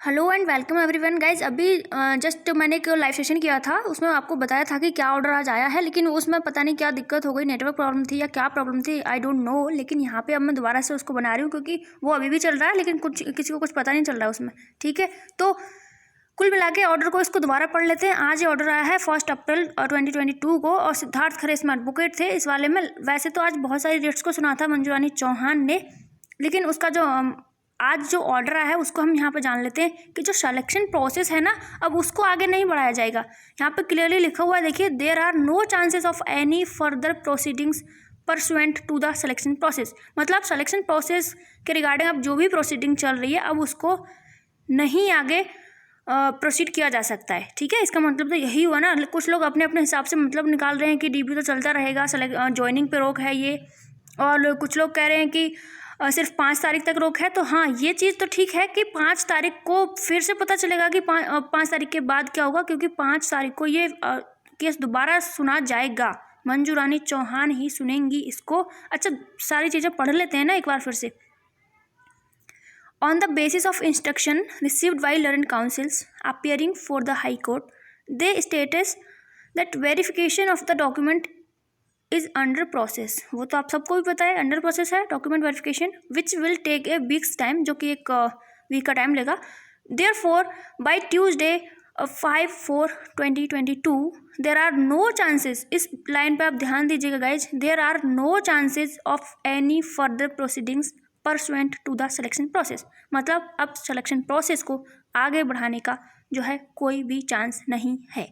Hello and welcome everyone guys. अभी just मैंने एक लाइव सेशन किया था, उसमें आपको बताया था कि क्या ऑर्डर आज आया है, लेकिन उसमें पता नहीं क्या दिक्कत हो गई, नेटवर्क प्रॉब्लम थी या क्या प्रॉब्लम थी, आई डोंट नो। लेकिन यहाँ पे अब मैं दोबारा से उसको बना रही हूँ क्योंकि वो अभी भी चल रहा है, लेकिन किसी को कुछ पता नहीं चल रहा है उसमें। ठीक है, तो कुल मिला के ऑर्डर को इसको दोबारा पढ़ लेते हैं। आज ये ऑर्डर आया है 1 अप्रैल 2022 को, और सिद्धार्थ खरे इसमें एडवोकेट थे इस वाले में। वैसे तो आज बहुत सारी डेट्स को सुना था मंजू रानी चौहान ने, लेकिन उसका जो आज जो ऑर्डर आया है उसको हम यहाँ पे जान लेते हैं कि जो सिलेक्शन प्रोसेस है ना, अब उसको आगे नहीं बढ़ाया जाएगा। यहाँ पे क्लियरली लिखा हुआ है, देखिए, there are no chances of any further proceedings pursuant to the selection process. मतलब सिलेक्शन प्रोसेस के रिगार्डिंग अब जो भी प्रोसीडिंग चल रही है, अब उसको नहीं आगे प्रोसीड किया जा सकता है। ठीक है, इसका मतलब तो यही हुआ ना। कुछ लोग अपने अपने हिसाब से मतलब निकाल रहे हैं कि डीबी तो चलता रहेगा, ज्वाइनिंग पे रोक है ये, और कुछ लोग कह रहे हैं कि सिर्फ 5 तारीख तक रोक है। तो हाँ, ये चीज़ तो ठीक है कि 5 तारीख को फिर से पता चलेगा कि 5 तारीख के बाद क्या होगा, क्योंकि 5 तारीख को ये केस दोबारा सुना जाएगा। मंजू रानी चौहान ही सुनेंगी इसको। अच्छा, सारी चीज़ें पढ़ लेते हैं ना एक बार फिर से। On the basis of instruction received by learned counsels appearing for the High Court, they stated that verification of the document is under process। वो तो आप सबको भी पता है, अंडर प्रोसेस है document verification, which will take a weeks time, जो कि एक वीक का टाइम लेगा। Therefore, by Tuesday 5/4/2022 there are no chances, इस लाइन पे आप ध्यान दीजिएगा guys, there are no chances of any further proceedings pursuant to the selection process. मतलब अब सिलेक्शन प्रोसेस को आगे बढ़ाने का जो है कोई भी चांस नहीं है,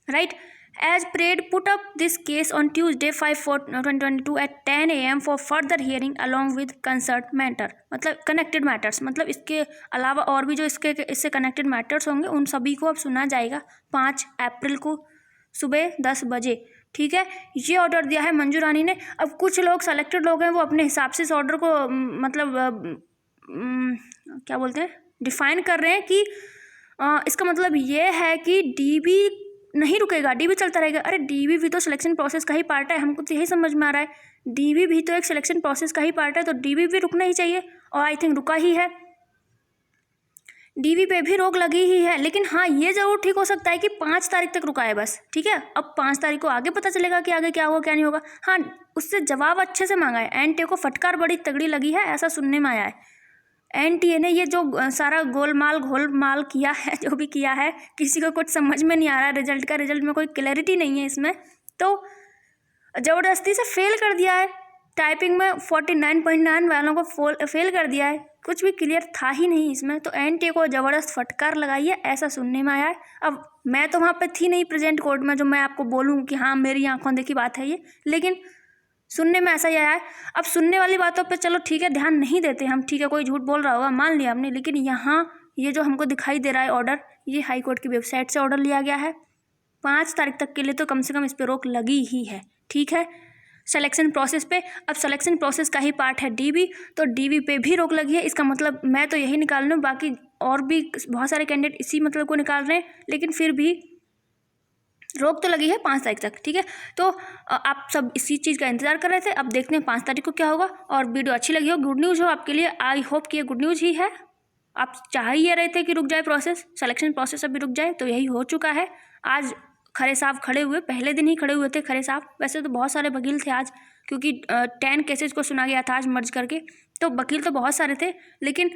right. As Parade put up this case on Tuesday 5/4/2022 at 10 AM for further hearing along with concerned matter, मतलब connected matters, मतलब इसके अलावा और भी जो इससे connected matters होंगे उन सभी को अब सुना जाएगा 5 अप्रैल को सुबह 10 बजे। ठीक है, ये ऑर्डर दिया है मंजू रानी ने। अब कुछ लोग सेलेक्टेड लोग हैं, वो अपने हिसाब से इस ऑर्डर को मतलब क्या बोलते हैं, डिफाइन कर रहे हैं कि इसका मतलब ये है कि डीबी नहीं रुकेगा, डीबी चलता रहेगा। अरे डीबी भी तो सिलेक्शन प्रोसेस का ही पार्ट है, हमको तो यही समझ में आ रहा है। डीबी भी तो एक सिलेक्शन प्रोसेस का ही पार्ट है, तो डीबी भी रुकना ही चाहिए, और आई थिंक रुका ही है। डीबी पे भी रोक लगी ही है, लेकिन हाँ, ये जरूर ठीक हो सकता है कि 5 तारीख तक रुका है बस। ठीक है, अब 5 तारीख को आगे पता चलेगा कि आगे क्या होगा क्या नहीं होगा। हाँ, उससे जवाब अच्छे से मांगा है। एनटीए को फटकार बड़ी तगड़ी लगी है, ऐसा सुनने में आया है। एनटीए ने ये जो सारा घोलमाल किया है, जो भी किया है, किसी को कुछ समझ में नहीं आ रहा है। रिजल्ट में कोई क्लैरिटी नहीं है इसमें, तो ज़बरदस्ती से फेल कर दिया है। टाइपिंग में 49.9 वालों को फेल कर दिया है, कुछ भी क्लियर था ही नहीं इसमें। तो एनटीए को ज़बरदस्त फटकार लगाई है, ऐसा सुनने में आया है। अब मैं तो वहाँ पे थी नहीं प्रेजेंट कोर्ट में, जो मैं आपको बोलूँ कि हाँ मेरी आंखों देखी बात है ये, लेकिन सुनने में ऐसा ही आया है। अब सुनने वाली बातों पे चलो ठीक है, ध्यान नहीं देते हम, ठीक है, कोई झूठ बोल रहा होगा मान लिया हमने, लेकिन यहाँ ये जो हमको दिखाई दे रहा है ऑर्डर, ये हाई कोर्ट की वेबसाइट से ऑर्डर लिया गया है। 5 तारीख तक के लिए तो कम से कम इस पर रोक लगी ही है। ठीक है, सिलेक्शन प्रोसेस पे, अब सिलेक्शन प्रोसेस का ही पार्ट है डीबी, तो डीबी पे भी रोक लगी है। इसका मतलब मैं तो यही निकाल रही हूँ, बाकी और भी बहुत सारे कैंडिडेट इसी मतलब को निकाल रहे हैं, लेकिन फिर भी रोक तो लगी है 5 तारीख तक। ठीक है, तो आप सब इसी चीज़ का इंतजार कर रहे थे, अब देखते हैं 5 तारीख को क्या होगा। और वीडियो अच्छी लगी हो, गुड न्यूज़ हो आपके लिए, आई होप कि ये गुड न्यूज़ ही है। आप चाह ही ये रहे थे कि रुक जाए प्रोसेस, सिलेक्शन प्रोसेस अभी रुक जाए, तो यही हो चुका है। आज खरे साहब खड़े हुए, पहले दिन ही खड़े हुए थे खरे साहब। वैसे तो बहुत सारे वकील थे आज, क्योंकि 10 केसेस को सुना गया था आज मर्ज करके, तो वकील तो बहुत सारे थे, लेकिन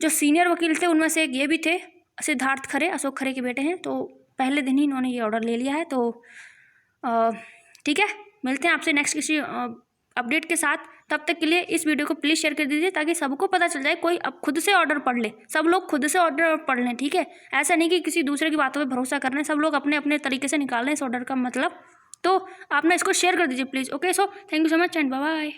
जो सीनियर वकील थे उनमें से एक ये भी थे, सिद्धार्थ खरे, अशोक खरे के बेटे हैं। तो पहले दिन ही इन्होंने ये ऑर्डर ले लिया है। तो ठीक है, मिलते हैं आपसे नेक्स्ट किसी अपडेट के साथ। तब तक के लिए इस वीडियो को प्लीज़ शेयर कर दीजिए, ताकि सबको पता चल जाए, कोई अब खुद से ऑर्डर पढ़ ले, सब लोग खुद से ऑर्डर पढ़ लें। ठीक है, ऐसा नहीं कि किसी दूसरे की बातों पे भरोसा कर रहे हैं, सब लोग अपने अपने तरीके से निकाल रहे हैं इस ऑर्डर का मतलब। तो आप ना इसको शेयर कर दीजिए please. Okay, so thank you so much and bye bye.